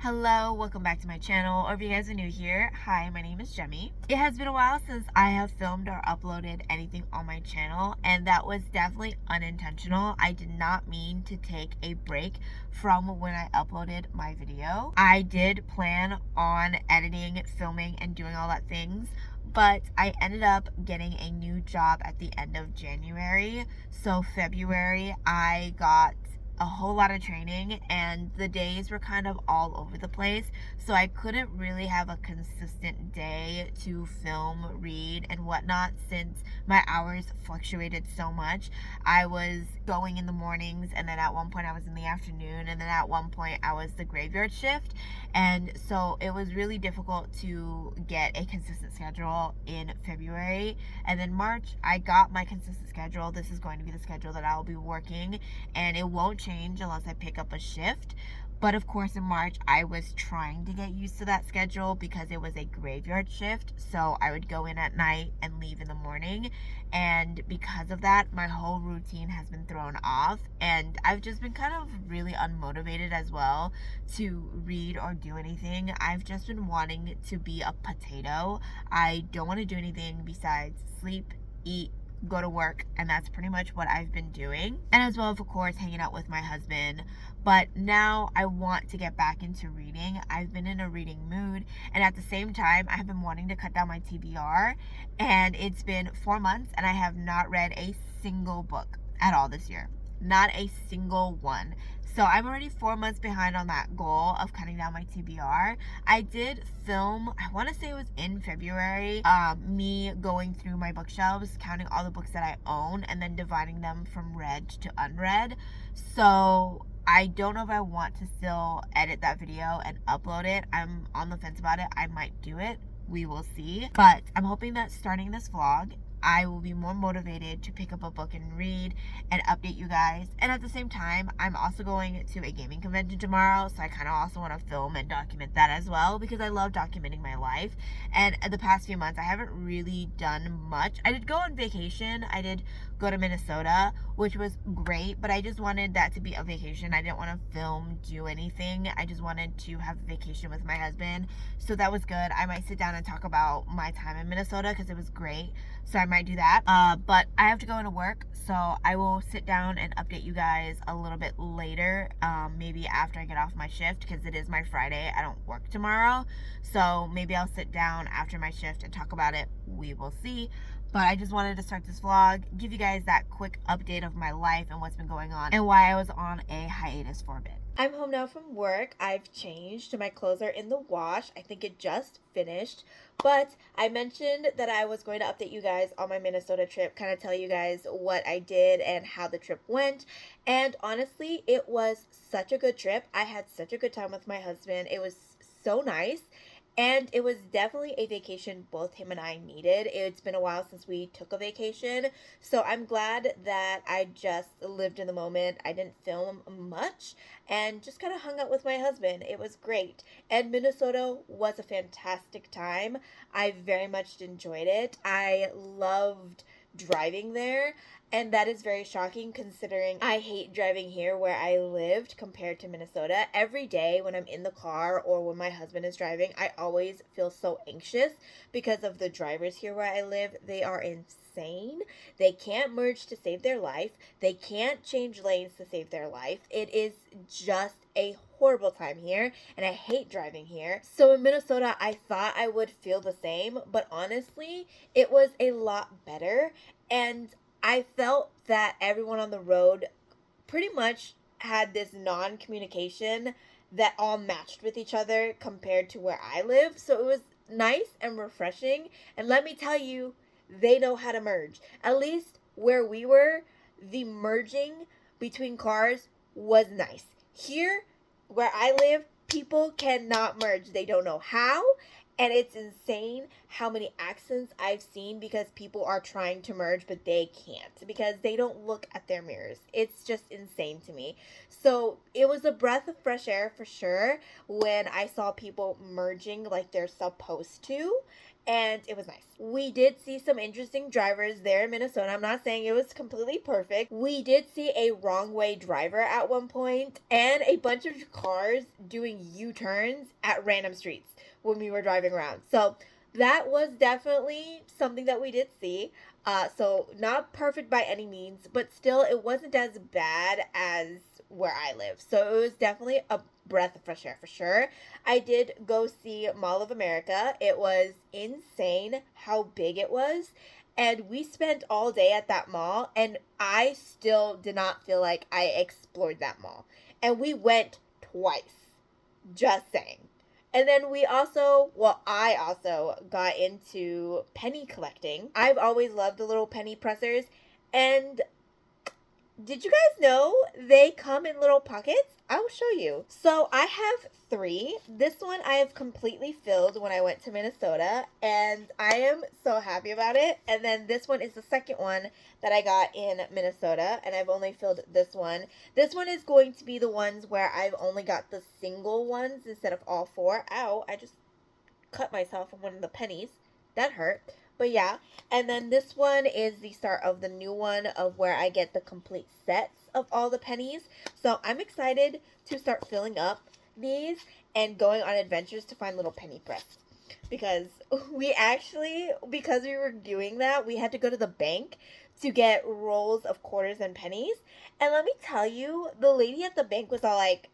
Hello, welcome back to my channel, or if you guys are new here, hi, my name is Jemmy. It has been a while since I have filmed or uploaded anything on my channel, and that was definitely unintentional. I did not mean to take a break from when I uploaded my video. I did plan on editing, filming, and doing all that things, but I ended up getting a new job at the end of January. So February, I got a whole lot of training and the days were kind of all over the place, so I couldn't really have a consistent day to film, read, and whatnot since my hours fluctuated so much. I was going in the mornings, and then at one point I was in the afternoon, and then at one point I was the graveyard shift, and so it was really difficult to get a consistent schedule in February. And then March, I got my consistent schedule. This is going to be the schedule that I will be working, and it won't change unless I pick up a shift. But of course, in March, I was trying to get used to that schedule because it was a graveyard shift. So I would go in at night and leave in the morning. And because of that, my whole routine has been thrown off. And I've just been kind of really unmotivated as well to read or do anything. I've just been wanting to be a potato. I don't want to do anything besides sleep, eat, go to work, and that's pretty much what I've been doing. And as well, of course, hanging out with my husband. But now I want to get back into reading. I've been in a reading mood, and at the same time, I have been wanting to cut down my TBR, and it's been 4 months, and I have not read a single book at all this year. Not a single one. So I'm already 4 months behind on that goal of cutting down my TBR. I did film, I want to say it was in February, me going through my bookshelves, counting all the books that I own, and then dividing them from read to unread. So I don't know if I want to still edit that video and upload it. I'm on the fence about it. I might do it. We will see. But I'm hoping that starting this vlog, I will be more motivated to pick up a book and read and update you guys. And at the same time, I'm also going to a gaming convention tomorrow, so I kind of also want to film and document that as well because I love documenting my life. And the past few months, I haven't really done much. I did go on vacation. I did go to Minnesota, which was great, but I just wanted that to be a vacation. I didn't want to film, do anything. I just wanted to have a vacation with my husband. So that was good. I might sit down and talk about my time in Minnesota because it was great. So I might do that. But I have to go into work, so I will sit down and update you guys a little bit later, maybe after I get off my shift because it is my Friday. I don't work tomorrow. So maybe I'll sit down after my shift and talk about it. We will see. But I just wanted to start this vlog, give you guys that quick update of my life and what's been going on and why I was on a hiatus for a bit. I'm home now from work. I've changed. My clothes are in the wash. I think it just finished. But I mentioned that I was going to update you guys on my Minnesota trip, kind of tell you guys what I did and how the trip went. And honestly, it was such a good trip. I had such a good time with my husband. It was so nice. And it was definitely a vacation both him and I needed. It's been a while since we took a vacation. So I'm glad that I just lived in the moment. I didn't film much and just kind of hung out with my husband. It was great. And Minnesota was a fantastic time. I very much enjoyed it. I loved driving there. And that is very shocking considering I hate driving here where I lived compared to Minnesota. Every day when I'm in the car or when my husband is driving, I always feel so anxious because of the drivers here where I live. They are insane. They can't merge to save their life. They can't change lanes to save their life. It is just a horrible time here, and I hate driving here. So in Minnesota, I thought I would feel the same, but honestly, it was a lot better. And I felt that everyone on the road pretty much had this non-communication that all matched with each other compared to where I live. So it was nice and refreshing. And let me tell you, they know how to merge. At least where we were, the merging between cars was nice. Here, where I live, people cannot merge. They don't know how. And it's insane how many accidents I've seen because people are trying to merge, but they can't because they don't look at their mirrors. It's just insane to me. So it was a breath of fresh air for sure when I saw people merging like they're supposed to. and it was nice. We did see some interesting drivers there in Minnesota. I'm not saying it was completely perfect. We did see a wrong way driver at one point and a bunch of cars doing U-turns at random streets when we were driving around. So that was definitely something that we did see. So not perfect by any means, but still it wasn't as bad as where I live. So it was definitely a breath of fresh air for sure. I did go see Mall of America. It was insane how big it was. And we spent all day at that mall, and I still did not feel like I explored that mall. And we went twice. Just saying. And then I also got into penny collecting. I've always loved the little penny pressers. And did you guys know they come in little pockets? I will show you. So I have 3. This one I have completely filled when I went to Minnesota, and I am so happy about it. And then this one is the second one that I got in Minnesota, and I've only filled this one. This one is going to be the ones where I've only got the single ones instead of all 4. Ow, I just cut myself on one of the pennies. That hurt. But yeah, and then this one is the start of the new one of where I get the complete sets of all the pennies. So I'm excited to start filling up these and going on adventures to find little penny press. Because because we were doing that, we had to go to the bank to get rolls of quarters and pennies. And let me tell you, the lady at the bank was all like,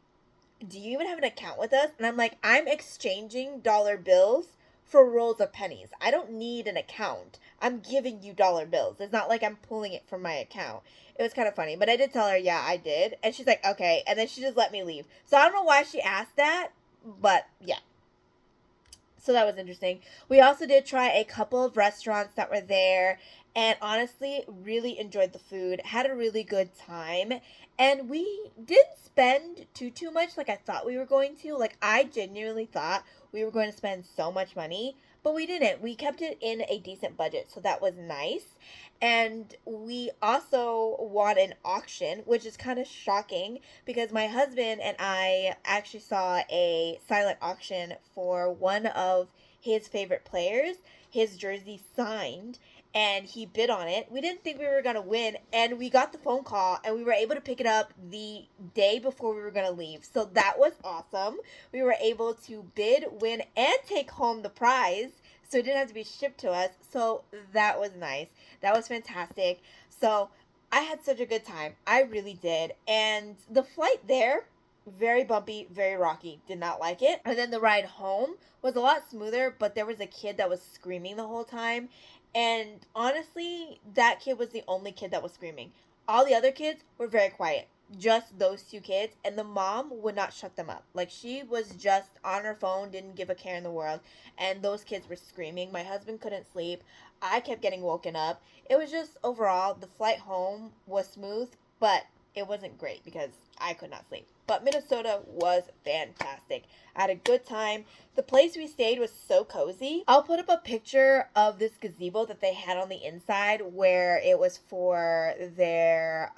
"Do you even have an account with us?" And I'm like, "I'm exchanging dollar bills for rolls of pennies. I don't need an account. I'm giving you dollar bills. It's not like I'm pulling it from my account." It was kind of funny, but I did tell her, yeah, I did. And she's like, "Okay." And then she just let me leave. So I don't know why she asked that, but yeah. So that was interesting. We also did try a couple of restaurants that were there, and honestly really enjoyed the food. Had a really good time, and we didn't spend too much like I thought we were going to. Like, I genuinely thought we were going to spend so much money, but we didn't. We kept it in a decent budget, so that was nice. And we also won an auction, which is kind of shocking because my husband and I actually saw a silent auction for one of his favorite players, his jersey signed, and he bid on it. We didn't think we were going to win, and we got the phone call, and we were able to pick it up the day before we were going to leave. So that was awesome. We were able to bid, win, and take home the prize, so it didn't have to be shipped to us. So that was nice. That was fantastic. So I had such a good time. I really did. And the flight there, very bumpy, very rocky. Did not like it. And then the ride home was a lot smoother, but there was a kid that was screaming the whole time. And honestly, that kid was the only kid that was screaming. All the other kids were very quiet. Just those 2 kids, and the mom would not shut them up. Like, she was just on her phone, didn't give a care in the world, and those kids were screaming. My husband couldn't sleep. I kept getting woken up. It was just overall, the flight home was smooth, but it wasn't great because I could not sleep. But Minnesota was fantastic. I had a good time. The place we stayed was so cozy. I'll put up a picture of this gazebo that they had on the inside where it was for their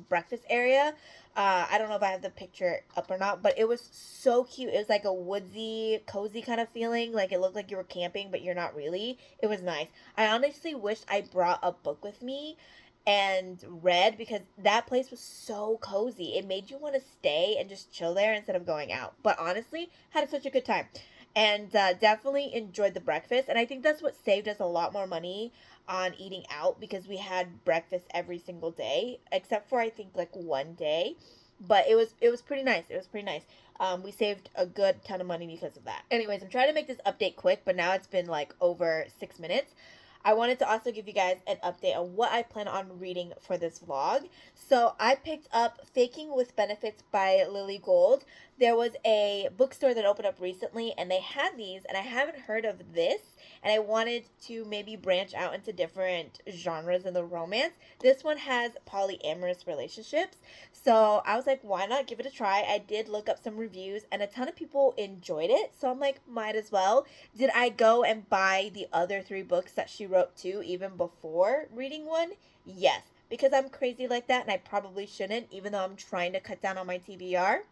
breakfast area. I don't know if I have the picture up or not, but it was so cute. It was like a woodsy, cozy kind of feeling. Like, it looked like you were camping, but you're not really. It was nice. I honestly wish I brought a book with me and read because that place was so cozy. It made you want to stay and just chill there instead of going out. But honestly, had such a good time. And definitely enjoyed the breakfast. And I think that's what saved us a lot more money on eating out because we had breakfast every single day, except for I think like one day. But it was pretty nice. It was pretty nice. We saved a good ton of money because of that. Anyways, I'm trying to make this update quick, but now it's been like over 6 minutes. I wanted to also give you guys an update on what I plan on reading for this vlog. So I picked up Faking with Benefits by Lily Gold. There was a bookstore that opened up recently and they had these, and I haven't heard of this, and I wanted to maybe branch out into different genres in the romance. This one has polyamorous relationships, so I was like, why not give it a try? I did look up some reviews and a ton of people enjoyed it, so I'm like, might as well. Did I go and buy the other 3 books that she wrote too, even before reading one? Yes, because I'm crazy like that and I probably shouldn't, even though I'm trying to cut down on my TBR.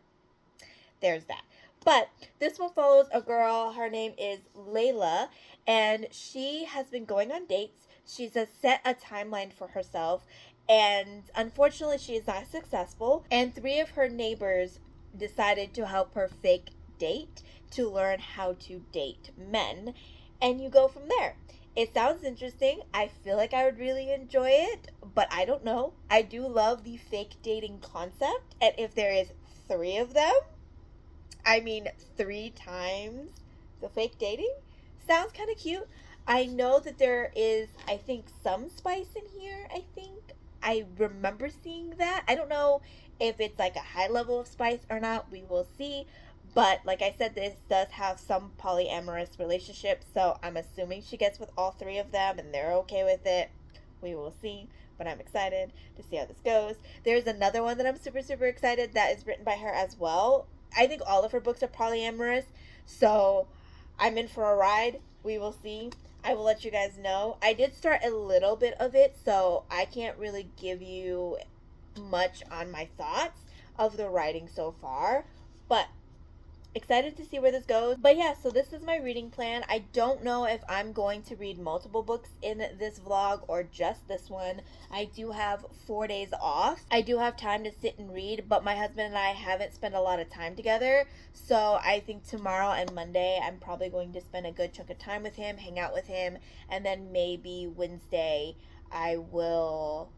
There's that. But this one follows a girl. Her name is Layla, and she has been going on dates. She's set a timeline for herself, and unfortunately, she is not successful. And three of her neighbors decided to help her fake date to learn how to date men, and you go from there. It sounds interesting. I feel like I would really enjoy it, but I don't know. I do love the fake dating concept, and if there is three of them, I mean, three times the fake dating sounds kind of cute. I know that there is, I think, some spice in here. I think I remember seeing that. I don't know if it's like a high level of spice or not. We will see. But like I said, this does have some polyamorous relationships, so I'm assuming she gets with all three of them and they're okay with it. We will see, but I'm excited to see how this goes. There's another one that I'm super, super excited that is written by her as well. I think all of her books are polyamorous, so I'm in for a ride. We will see. I will let you guys know. I did start a little bit of it, so I can't really give you much on my thoughts of the writing so far, but excited to see where this goes. But yeah, so this is my reading plan. I don't know if I'm going to read multiple books in this vlog or just this one. I do have 4 days off. I do have time to sit and read, but my husband and I haven't spent a lot of time together. So I think tomorrow and Monday, I'm probably going to spend a good chunk of time with him, hang out with him, and then maybe Wednesday,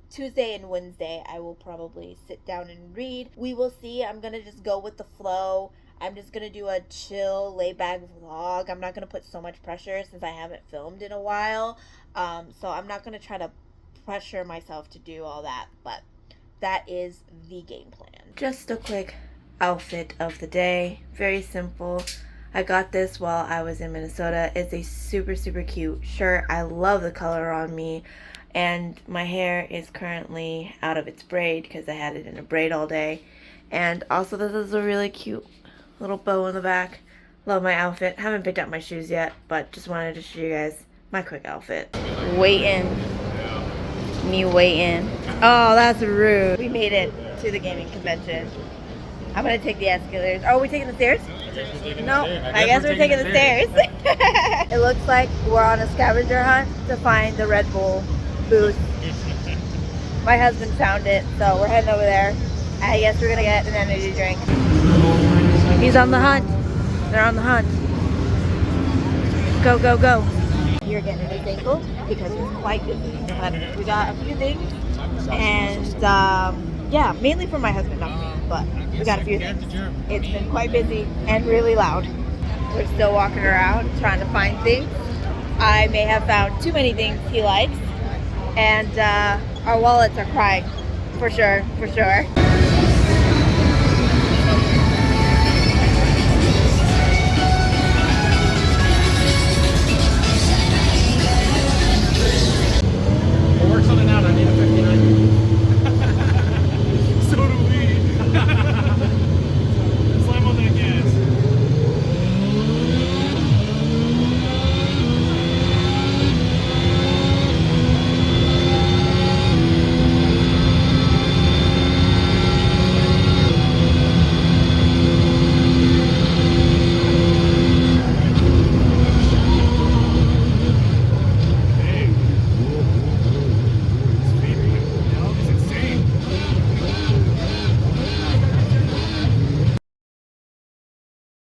Tuesday and Wednesday, I will probably sit down and read. We will see. I'm going to just go with the flow. I'm just going to do a chill, laid-back vlog. I'm not going to put so much pressure since I haven't filmed in a while. So I'm not going to try to pressure myself to do all that. But that is the game plan. Just a quick outfit of the day. Very simple. I got this while I was in Minnesota. It's a super, super cute shirt. I love the color on me. And my hair is currently out of its braid because I had it in a braid all day. And also this is a really cute little bow in the back. Love my outfit. Haven't picked out my shoes yet, but just wanted to show you guys my quick outfit. Waiting. Me waiting. Oh, that's rude. We made it to the gaming convention. I'm gonna take the escalators. Oh, are we taking the stairs? No, I guess we're taking the stairs. It looks like we're on a scavenger hunt to find the Red Bull booth. My husband found it, so we're heading over there. I guess we're gonna get an energy drink. He's on the hunt. They're on the hunt. Go, go, go. You're getting a ankle because it's quite busy. But we got a few things. And yeah, mainly for my husband, not me. But we got a few things. It's been quite busy and really loud. We're still walking around trying to find things. I may have found too many things he likes. And our wallets are crying. For sure, for sure.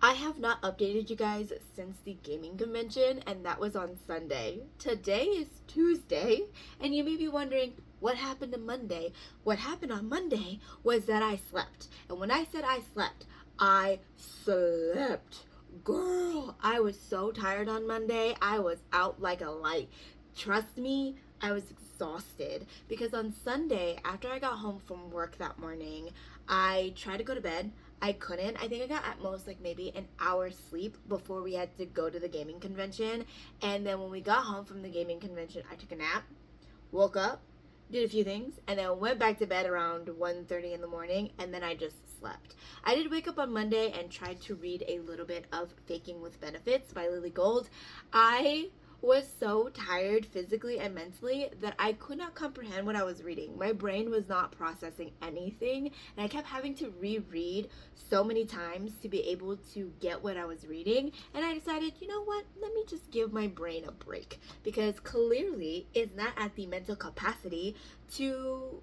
I have not updated you guys since the gaming convention, and that was on Sunday. Today is Tuesday, and you may be wondering, what happened on Monday? What happened on Monday was that I slept. And when I said I slept, I slept. Girl, I was so tired on Monday. I was out like a light. Trust me, I was exhausted because on Sunday, after I got home from work that morning, I tried to go to bed. I couldn't. I think I got at most like maybe an hour sleep before we had to go to the gaming convention. And then when we got home from the gaming convention, I took a nap, woke up, did a few things, and then went back to bed around 1:30 in the morning, and then I just slept. I did wake up on Monday and tried to read a little bit of Faking with Benefits by Lily Gold. I was so tired physically and mentally that I could not comprehend what I was reading. My brain was not processing anything, and I kept having to reread so many times to be able to get what I was reading. And I decided, you know what, let me just give my brain a break, because clearly it's not at the mental capacity to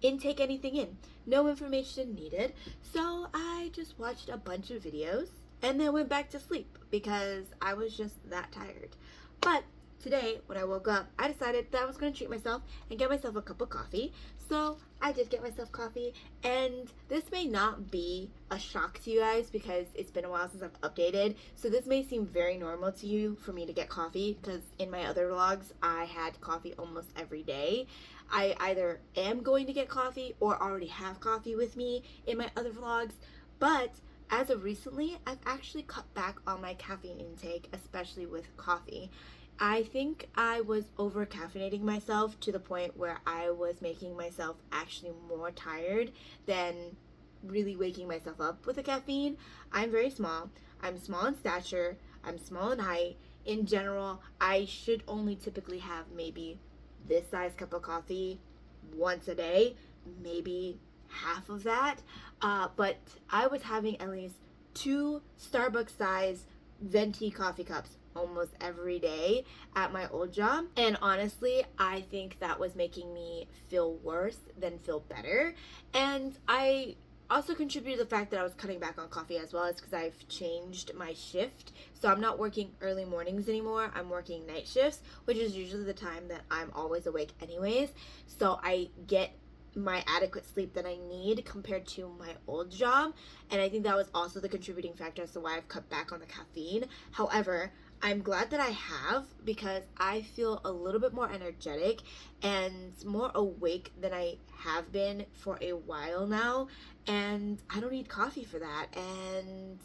intake anything in. No information needed. So I just watched a bunch of videos and then went back to sleep because I was just that tired. But today, when I woke up, I decided that I was going to treat myself and get myself a cup of coffee. So I did get myself coffee, and this may not be a shock to you guys because it's been a while since I've updated. So this may seem very normal to you for me to get coffee, because in my other vlogs, I had coffee almost every day. I either am going to get coffee or already have coffee with me in my other vlogs. But as of recently, I've actually cut back on my caffeine intake, especially with coffee. I think I was over caffeinating myself to the point where I was making myself actually more tired than really waking myself up with the caffeine. I'm very small. I'm small in stature. I'm small in height. In general, I should only typically have maybe this size cup of coffee once a day, maybe half of that. But I was having at least 2 Starbucks size venti coffee cups almost every day at my old job. And honestly, I think that was making me feel worse than feel better. And I also contributed to the fact that I was cutting back on coffee as well, is because I've changed my shift. So I'm not working early mornings anymore. I'm working night shifts, which is usually the time that I'm always awake anyways. So I get my adequate sleep that I need compared to my old job. And I think that was also the contributing factor as to why I've cut back on the caffeine. However, I'm glad that I have, because I feel a little bit more energetic and more awake than I have been for a while now. And I don't need coffee for that. And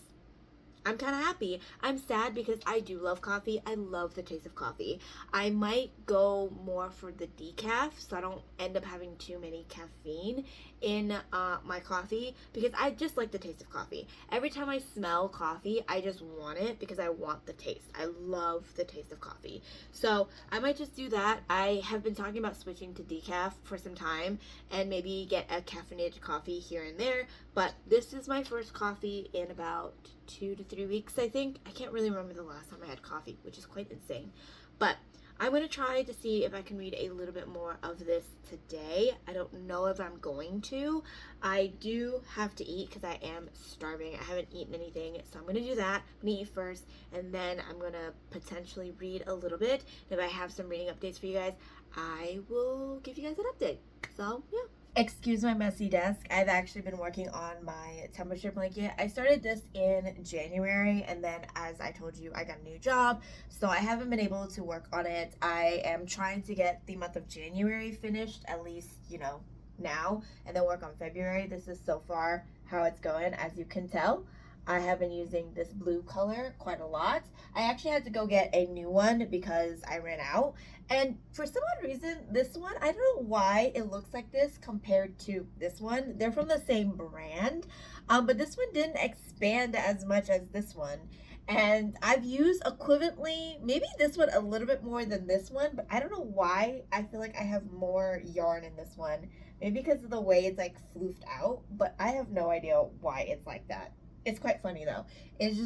I'm kind of happy. I'm sad because I do love coffee. I love the taste of coffee. I might go more for the decaf so I don't end up having too many caffeine in my coffee, because I just like the taste of coffee. Every time I smell coffee, I just want it because I want the taste. I love the taste of coffee. So I might just do that. I have been talking about switching to decaf for some time and maybe get a caffeinated coffee here and there. But this is my first coffee in about 2 to 3 weeks, I think. I can't really remember the last time I had coffee, which is quite insane. But I'm going to try to see if I can read a little bit more of this today. I don't know if I'm going to. I do have to eat because I am starving. I haven't eaten anything, so I'm going to do that. I'm going to eat first, and then I'm going to potentially read a little bit. If I have some reading updates for you guys, I will give you guys an update. So, yeah. Excuse my messy desk. I've actually been working on my temperature blanket. I started this in January, and then as I told you, I got a new job, so I haven't been able to work on it. I am trying to get the month of January finished, at least, now, and then work on February. This is so far how it's going, as you can tell. I have been using this blue color quite a lot. I actually had to go get a new one because I ran out. And for some odd reason, this one, I don't know why it looks like this compared to this one. They're from the same brand, but this one didn't expand as much as this one. And I've used equivalently, maybe this one a little bit more than this one, but I don't know why I feel like I have more yarn in this one. Maybe because of the way it's like floofed out, but I have no idea why it's like that. It's quite funny though. It's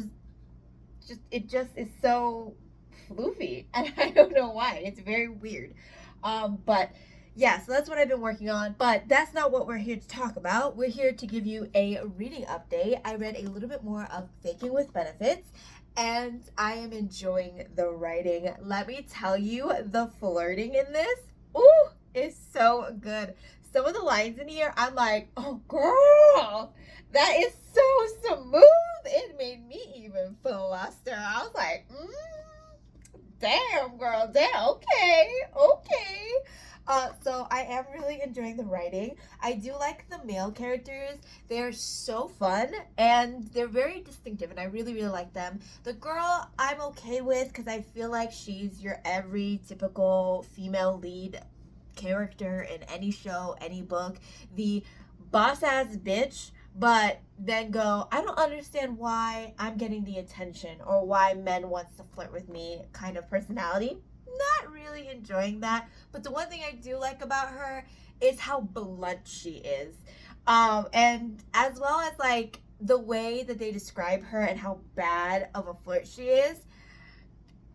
it just is so floofy, and I don't know why. It's very weird. But yeah, so that's what I've been working on. But that's not what we're here to talk about. We're here to give you a reading update. I read a little bit more of Faking with Benefits, and I am enjoying the writing. Let me tell you, the flirting in this, ooh, is so good. Some of the lines in here, I'm like, oh girl, that is so smooth. It made me even fluster. I was like, damn, girl, damn, okay. So I am really enjoying the writing. I do like the male characters. They're so fun and they're very distinctive, and I really, really like them. The girl I'm okay with because I feel like she's your every typical female lead character in any show, any book. The boss ass bitch, but then go, I don't understand why I'm getting the attention or why men wants to flirt with me kind of personality. Not really enjoying that. But the one thing I do like about her is how blunt she is. And as well as like the way that they describe her and how bad of a flirt she is.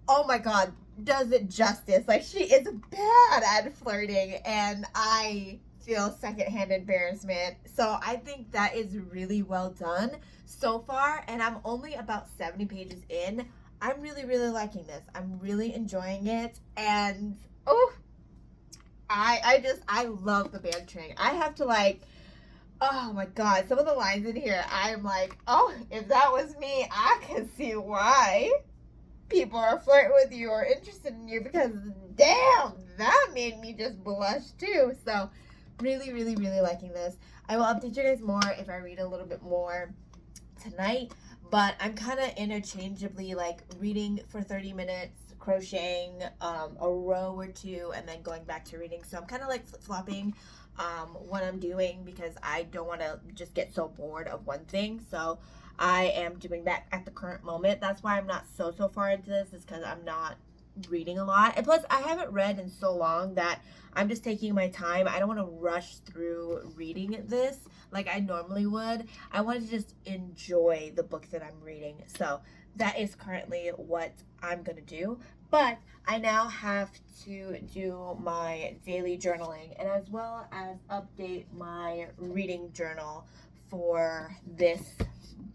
Oh my god, does it justice. Like, she is bad at flirting, and I feel secondhand embarrassment. So I think that is really well done so far, and I'm only about 70 pages in. I'm really, really liking this. I'm really enjoying it, and oh, I love the bantering. I have to like, oh my god, some of the lines in here, I'm like, oh, if that was me, I can see why people are flirting with you or interested in you, because damn, that made me just blush too. So really, really, really liking this. I will update you guys more if I read a little bit more tonight, but I'm kind of interchangeably like reading for 30 minutes, crocheting a row or two, and then going back to reading. So I'm kind of like flip-flopping what I'm doing, because I don't want to just get so bored of one thing. So I am doing that at the current moment. That's why I'm not so far into this, is because I'm not reading a lot. And plus, I haven't read in so long that I'm just taking my time. I don't want to rush through reading this like I normally would. I want to just enjoy the book that I'm reading. So that is currently what I'm going to do. But I now have to do my daily journaling, and as well as update my reading journal for this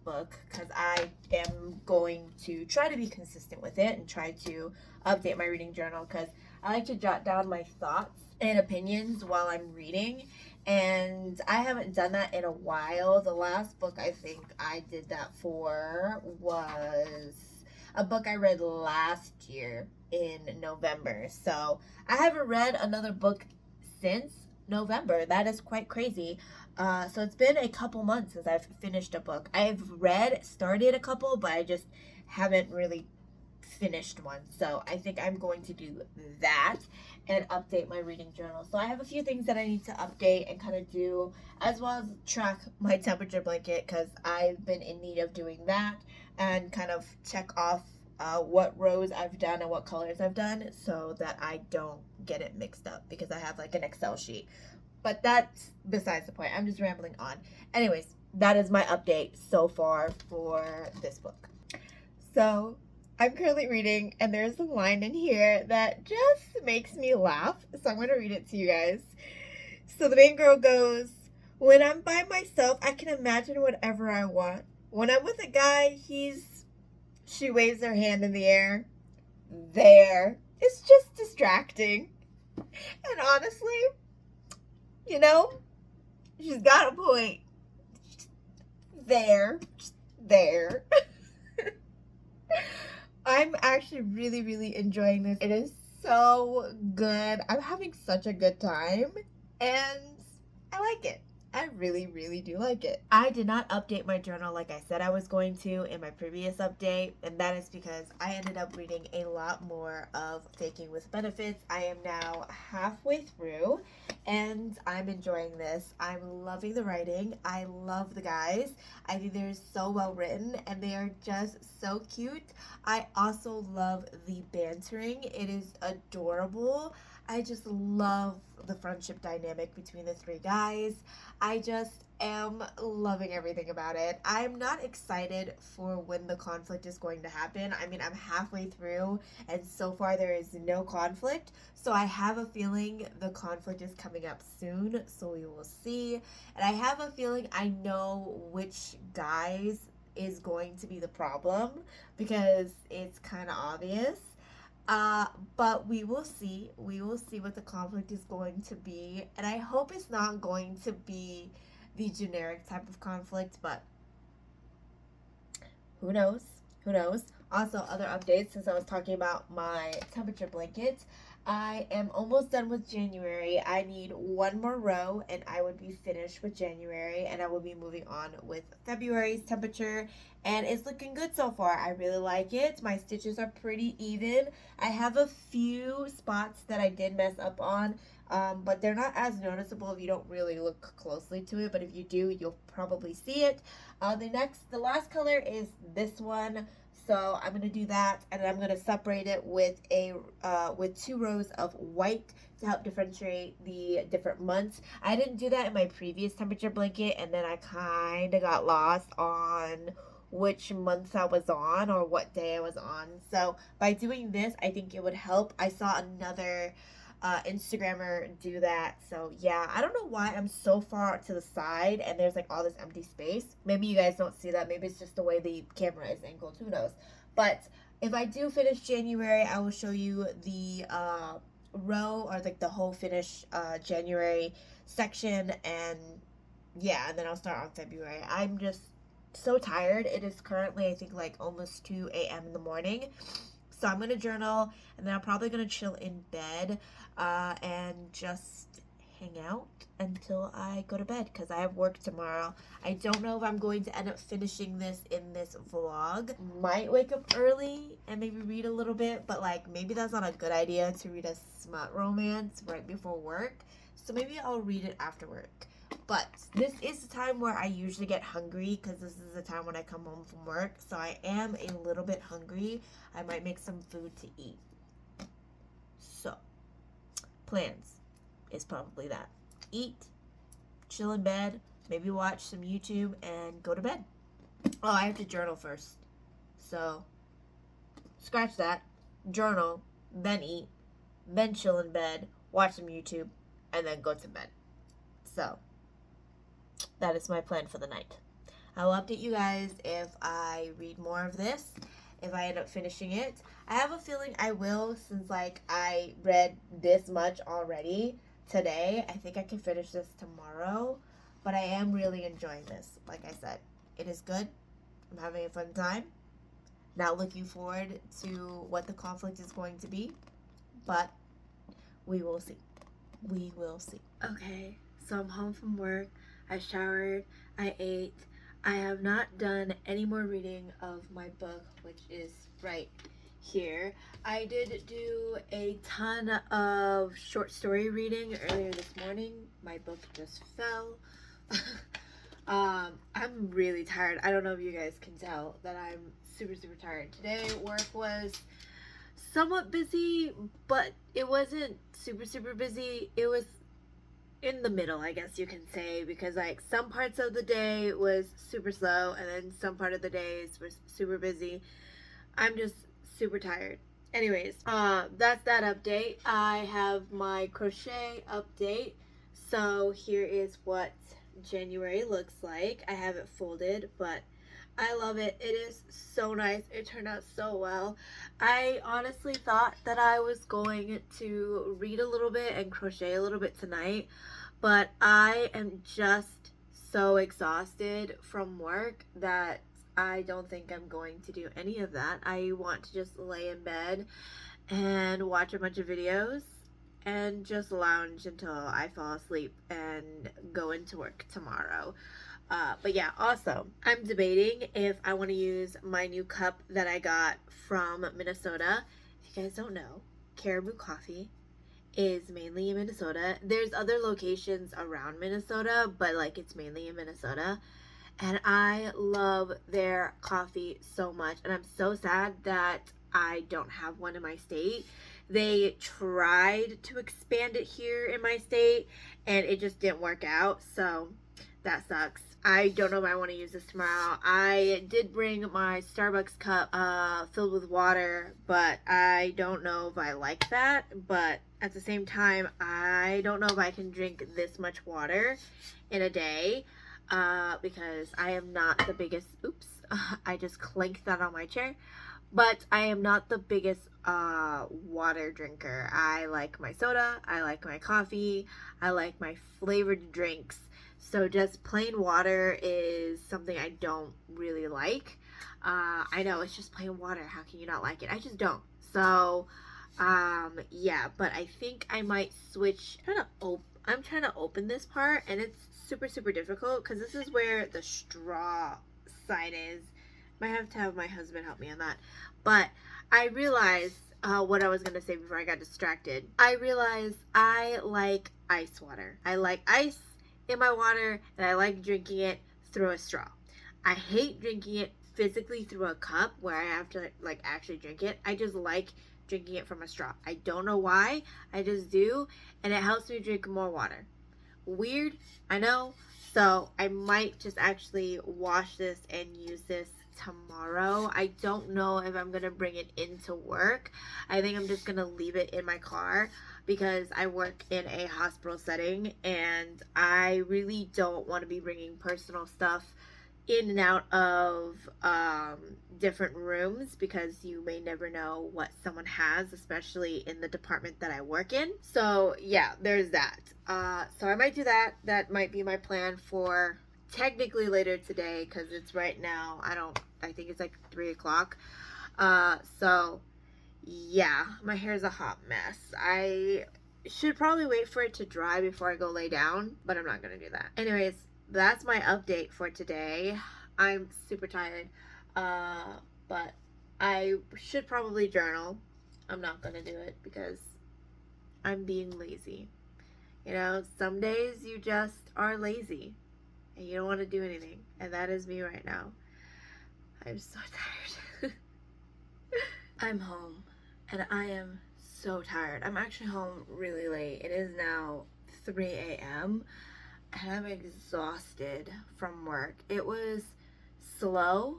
book, because I am going to try to be consistent with it and try to update my reading journal, because I like to jot down my thoughts and opinions while I'm reading, and I haven't done that in a while. The last book I think I did that for was a book I read last year in November. So I haven't read another book since November. That is quite crazy. So it's been a couple months since I've finished a book. I've started a couple, but I just haven't really finished one. So I think I'm going to do that and update my reading journal. So I have a few things that I need to update and kind of do, as well as track my temperature blanket, because I've been in need of doing that, and kind of check off what rows I've done and what colors I've done, so that I don't get it mixed up, because I have like an Excel sheet. But that's besides the point. I'm just rambling on. Anyways, that is my update so far for this book. So I'm currently reading, and there's a line in here that just makes me laugh. So I'm going to read it to you guys. So the main girl goes, "When I'm by myself, I can imagine whatever I want. When I'm with a guy, she waves her hand in the air. There. It's just distracting." And honestly, you know, she's got a point. There. I'm actually really, really enjoying this. It is so good. I'm having such a good time, and I like it. I really, really do like it. I did not update my journal like I said I was going to in my previous update, and that is because I ended up reading a lot more of Faking with Benefits. I am now halfway through, and I'm enjoying this. I'm loving the writing. I love the guys. I think they're so well written, and they are just so cute. I also love the bantering. It is adorable. I just love the friendship dynamic between the three guys. I just am loving everything about it. I'm not excited for when the conflict is going to happen. I mean, I'm halfway through, and so far there is no conflict. So I have a feeling the conflict is coming up soon, so we will see. And I have a feeling I know which guys is going to be the problem, because it's kind of obvious. But we will see. We will see what the conflict is going to be. And I hope it's not going to be the generic type of conflict, but who knows? Who knows? Also, other updates, since I was talking about my temperature blanket, I am almost done with January. I need one more row and I would be finished with January, and I will be moving on with February's temperature, and it's looking good so far. I really like it. My stitches are pretty even. I have a few spots that I did mess up on, but they're not as noticeable if you don't really look closely to it, but if you do, you'll probably see it. The last color is this one. So I'm gonna do that, and I'm gonna separate it with with 2 rows of white to help differentiate the different months. I didn't do that in my previous temperature blanket, and then I kind of got lost on which month I was on or what day I was on. So by doing this, I think it would help. I saw another Instagrammer do that. So yeah, I don't know why I'm so far to the side and there's like all this empty space. Maybe you guys don't see that. Maybe it's just the way the camera is angled. Who knows? But if I do finish January, I will show you the row or like the whole finish January section, and yeah, and then I'll start on February. I'm just so tired. It is currently, I think, like almost 2 a.m. in the morning. So I'm gonna journal, and then I'm probably gonna chill in bed and just hang out until I go to bed because I have work tomorrow. I don't know if I'm going to end up finishing this in this vlog. Might wake up early and maybe read a little bit, but like maybe that's not a good idea to read a smut romance right before work. So maybe I'll read it after work. But this is the time where I usually get hungry because this is the time when I come home from work. So I am a little bit hungry. I might make some food to eat. So, plans is probably that. Eat, chill in bed, maybe watch some YouTube, and go to bed. Oh, I have to journal first. So, scratch that. Journal, then eat, then chill in bed, watch some YouTube, and then go to bed. So, that is my plan for the night. I will update you guys if I read more of this, if I end up finishing it. I have a feeling I will, since like I read this much already today. I think I can finish this tomorrow, but I am really enjoying this. Like I said, it is good. I'm having a fun time. Not looking forward to what the conflict is going to be, but we will see. We will see. Okay, so I'm home from work. I showered, I ate. I have not done any more reading of my book, which is right here. I did do a ton of short story reading earlier this morning. My book just fell. I'm really tired. I don't know if you guys can tell that I'm super tired. Today work was somewhat busy, but it wasn't super busy. It was in the middle, I guess you can say, because like some parts of the day was super slow and then some part of the days was super busy. I'm just super tired. Anyways, that's that update. I have my crochet update. So here is what January looks like. I have it folded, but I love it. It is so nice. It turned out so well. I honestly thought that I was going to read a little bit and crochet a little bit tonight, but I am just so exhausted from work that I don't think I'm going to do any of that. I want to just lay in bed and watch a bunch of videos and just lounge until I fall asleep and go into work tomorrow. But yeah, also, I'm debating if I want to use my new cup that I got from Minnesota. If you guys don't know, Caribou Coffee is mainly in Minnesota. There's other locations around Minnesota, but like it's mainly in Minnesota. And I love their coffee so much. And I'm so sad that I don't have one in my state. They tried to expand it here in my state and it just didn't work out. So that sucks. I don't know if I want to use this tomorrow. I did bring my Starbucks cup filled with water, but I don't know if I like that. But at the same time, I don't know if I can drink this much water in a day because I am not the biggest, oops, I just clanked that on my chair. But I am not the biggest water drinker. I like my soda, I like my coffee, I like my flavored drinks. So just plain water is something I don't really like. I know it's just plain water. How can you not like it? I just don't. So, yeah, but I think I might switch. I'm trying to open this part and it's super difficult because this is where the straw side is. Might have to have my husband help me on that. But I realized what I was gonna say before I got distracted. I realized I like ice water. I like ice in my water, and I like drinking it through a straw. I hate drinking it physically through a cup where I have to like actually drink it. I just like drinking it from a straw. I don't know why. I just do, and it helps me drink more water. Weird, I know. So I might just actually wash this and use this tomorrow. I don't know if I'm gonna bring it into work. I think I'm just gonna leave it in my car because I work in a hospital setting and I really don't want to be bringing personal stuff in and out of different rooms because you may never know what someone has, especially in the department that I work in. So yeah, there's that. So I might do that. That might be my plan for technically later today because it's right now. I think it's like 3 o'clock. So yeah, my hair is a hot mess. I should probably wait for it to dry before I go lay down, but I'm not gonna do that. Anyways, that's my update for today. I'm super tired, but I should probably journal. I'm not gonna do it because I'm being lazy. You know, some days you just are lazy and you don't want to do anything, and that is me right now. I'm so tired. I'm home and I am so tired. I'm actually home really late. It is now 3 a.m. and I'm exhausted from work. It was slow,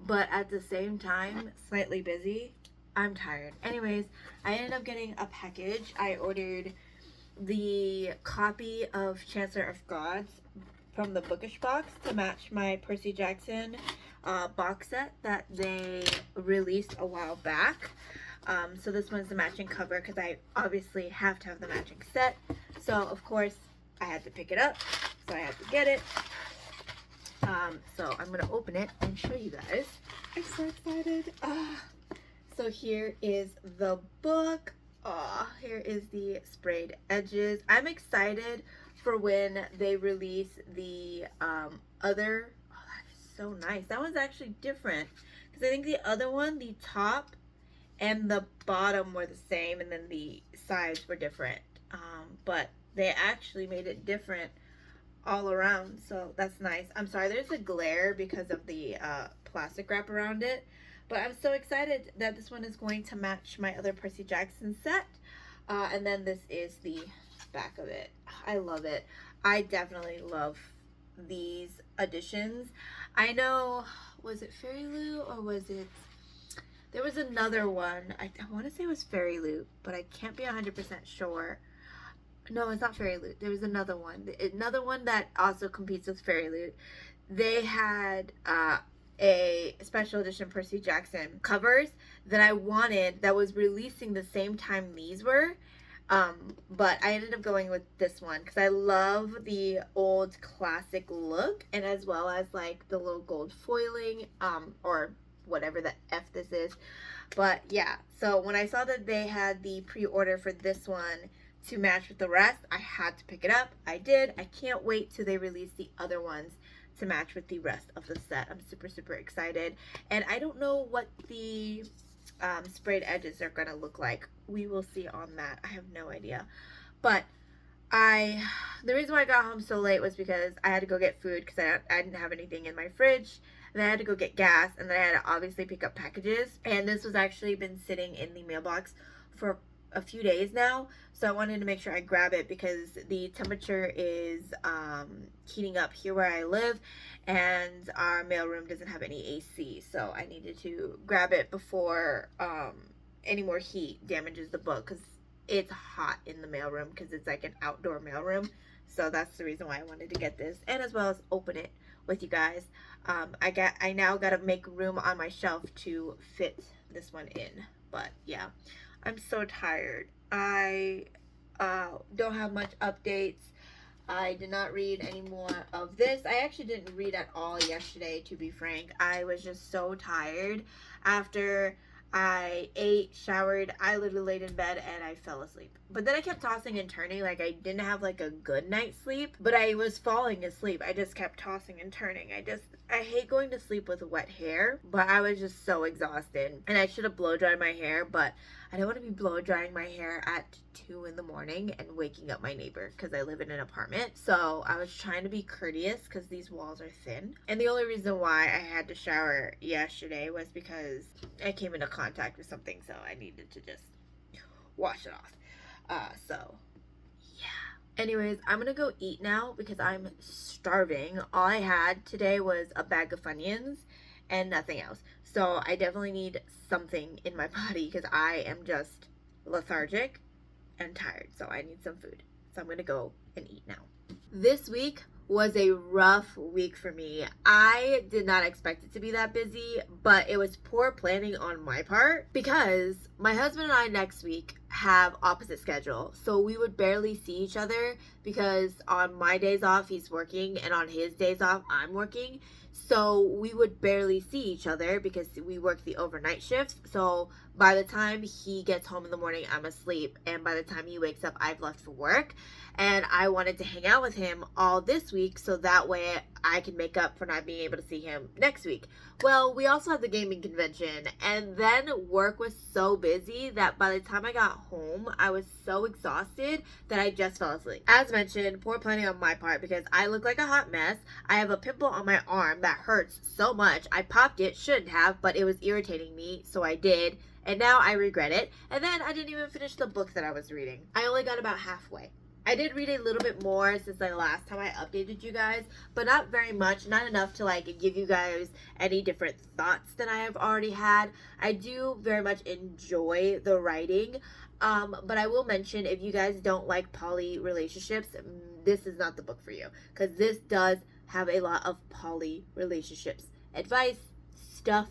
but at the same time, slightly busy. I'm tired. Anyways, I ended up getting a package. I ordered the copy of Chancellor of Gods from the Bookish box to match my Percy Jackson box set that they released a while back. So this one's the matching cover because I obviously have to have the matching set. So of course I had to pick it up, so I had to get it. So I'm gonna open it and show you guys. I'm so excited. So here is the book. Here is the sprayed edges. I'm excited for when they release the other. Oh, that is so nice. That one's actually different because I think the other one, the top and the bottom were the same, and then the sides were different. But they actually made it different all around, so that's nice. I'm sorry, there's a glare because of the plastic wrap around it, but I'm so excited that this one is going to match my other Percy Jackson set. And then this is the back of it. I love it. I definitely love these editions. I know, was it Fairy Loot or was it, there was another one. I want to say it was Fairy Loot, but I can't be 100% sure. No, it's not Fairy Loot. There was another one. Another one that also competes with Fairy Loot. They had a special edition Percy Jackson covers that I wanted that was releasing the same time these were. But I ended up going with this one because I love the old classic look, and as well as like the little gold foiling, or whatever the F this is. But yeah, so when I saw that they had the pre-order for this one to match with the rest, I had to pick it up. I did. I can't wait till they release the other ones to match with the rest of the set. I'm super, super excited. And I don't know what the sprayed edges are gonna look like. We will see on that. I have no idea. But the reason why I got home so late was because I had to go get food because I didn't have anything in my fridge. And then I had to go get gas, and then I had to obviously pick up packages. And this was actually been sitting in the mailbox for a few days now, so I wanted to make sure I grab it because the temperature is heating up here where I live, and our mailroom doesn't have any AC, so I needed to grab it before any more heat damages the book because it's hot in the mailroom because it's like an outdoor mailroom. So that's the reason why I wanted to get this, and as well as open it with you guys. I now gotta make room on my shelf to fit this one in. But yeah, I'm so tired. I don't have much updates. I did not read any more of this. I actually didn't read at all yesterday, to be frank. I was just so tired after I ate, showered, I literally laid in bed and I fell asleep. But then I kept tossing and turning, like I didn't have like a good night's sleep, but I was falling asleep. I just kept tossing and turning. I hate going to sleep with wet hair, but I was just so exhausted. And I should have blow dried my hair, but I don't want to be blow drying my hair at 2 in the morning and waking up my neighbor because I live in an apartment. So I was trying to be courteous because these walls are thin. And the only reason why I had to shower yesterday was because I came into contact with something, so I needed to just wash it off. So yeah. Anyways, I'm gonna go eat now because I'm starving. All I had today was a bag of Funyuns and nothing else. So I definitely need something in my body because I am just lethargic and tired. So I need some food. So I'm gonna go and eat now. This week was a rough week for me. I did not expect it to be that busy, but it was poor planning on my part because my husband and I next week have opposite schedule. So we would barely see each other because on my days off he's working and on his days off I'm working. So we would barely see each other because we work the overnight shifts. So by the time he gets home in the morning, I'm asleep. And by the time he wakes up, I've left for work. And I wanted to hang out with him all this week so that way I can make up for not being able to see him next week. Well, we also had the gaming convention, and then work was so busy that by the time I got home, I was so exhausted that I just fell asleep. As mentioned, poor planning on my part because I look like a hot mess. I have a pimple on my arm that hurts so much. I popped it, shouldn't have, but it was irritating me, so I did. And now I regret it. And then I didn't even finish the book that I was reading. I only got about halfway. I did read a little bit more since the last time I updated you guys, but not very much, not enough to like give you guys any different thoughts than I have already had. I do very much enjoy the writing, but I will mention if you guys don't like poly relationships, this is not the book for you because this does have a lot of poly relationships advice, stuff,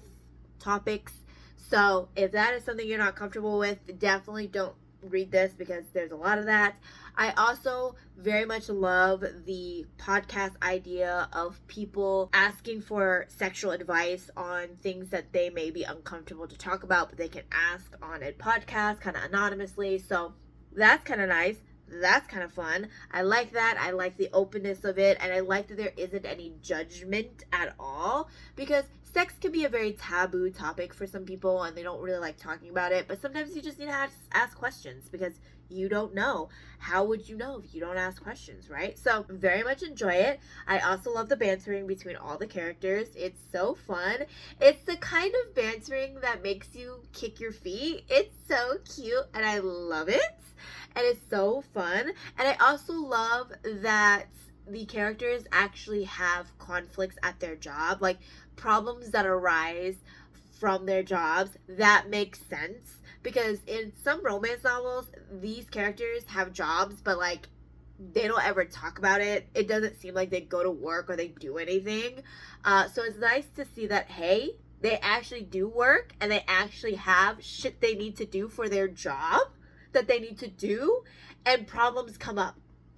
topics. So if that is something you're not comfortable with, definitely don't read this because there's a lot of that. I also very much love the podcast idea of people asking for sexual advice on things that they may be uncomfortable to talk about, but they can ask on a podcast kind of anonymously. So that's kind of nice. That's kind of fun. I like that. I like the openness of it, and I like that there isn't any judgment at all because sex can be a very taboo topic for some people and they don't really like talking about it, but sometimes you just need to ask questions because you don't know. How would you know if you don't ask questions, right? So very much enjoy it. I also love the bantering between all the characters. It's so fun. It's the kind of bantering that makes you kick your feet. It's so cute and I love it. And it's so fun. And I also love that the characters actually have conflicts at their job, like problems that arise from their jobs that make sense. Because in some romance novels, these characters have jobs, but like they don't ever talk about it. It doesn't seem like they go to work or they do anything. So it's nice to see that, hey, they actually do work and they actually have shit they need to do for their job that they need to do, and problems come up.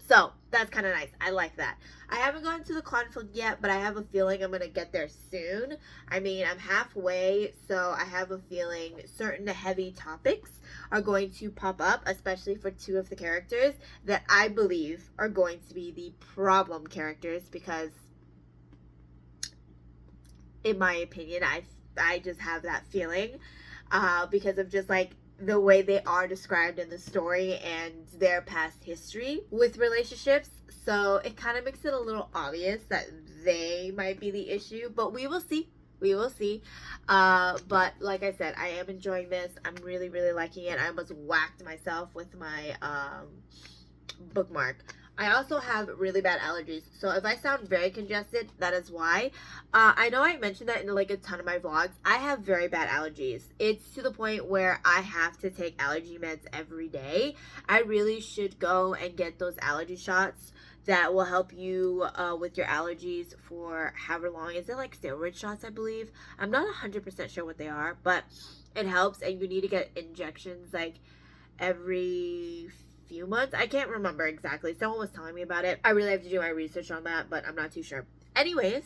So that's kind of nice. I like that. I haven't gotten to the conflict yet, but I have a feeling I'm going to get there soon. I mean, I'm halfway, so I have a feeling certain heavy topics are going to pop up, especially for two of the characters that I believe are going to be the problem characters because, in my opinion, I just have that feeling because of just like the way they are described in the story and their past history with relationships. So it kind of makes it a little obvious that they might be the issue, but we will see. We will see. But like I said, I am enjoying this. I'm really, really liking it. I almost whacked myself with my bookmark. I also have really bad allergies, so if I sound very congested, that is why. I know I mentioned that in like a ton of my vlogs. I have very bad allergies. It's to the point where I have to take allergy meds every day. I really should go and get those allergy shots that will help you with your allergies for however long. Is it like steroid shots, I believe? I'm not 100% sure what they are, but it helps, and you need to get injections like every few months. I can't remember exactly. Someone was telling me about it. I really have to do my research on that, but I'm not too sure. Anyways,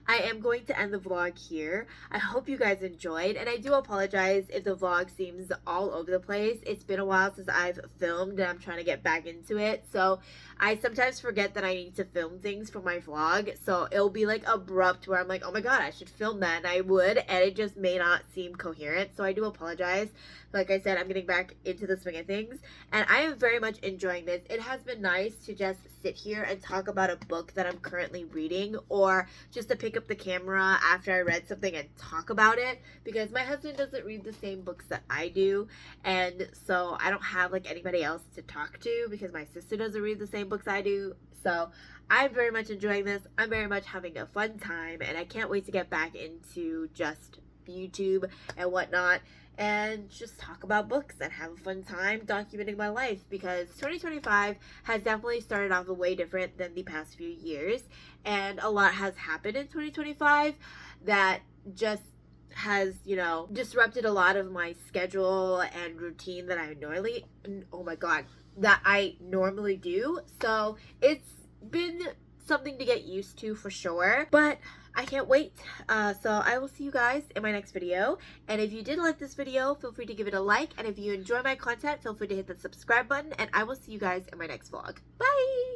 I am going to end the vlog here. I hope you guys enjoyed, and I do apologize if the vlog seems all over the place. It's been a while since I've filmed, and I'm trying to get back into it, so I sometimes forget that I need to film things for my vlog, so it'll be like abrupt where I'm like, oh my god, I should film that, and I would, and it just may not seem coherent, so I do apologize. Like I said, I'm getting back into the swing of things, and I am very much enjoying this. It has been nice to just sit here and talk about a book that I'm currently reading, or just to pick up the camera after I read something and talk about it, because my husband doesn't read the same books that I do, and so I don't have like anybody else to talk to because my sister doesn't read the same books I do. So I'm very much enjoying this. I'm very much having a fun time, and I can't wait to get back into just YouTube and whatnot and just talk about books and have a fun time documenting my life, because 2025 has definitely started off way different than the past few years, and a lot has happened in 2025 that just has, you know, disrupted a lot of my schedule and routine that I normally do. So it's been something to get used to for sure, but I can't wait. So I will see you guys in my next video. And if you did like this video, feel free to give it a like. And if you enjoy my content, feel free to hit the subscribe button. And I will see you guys in my next vlog. Bye!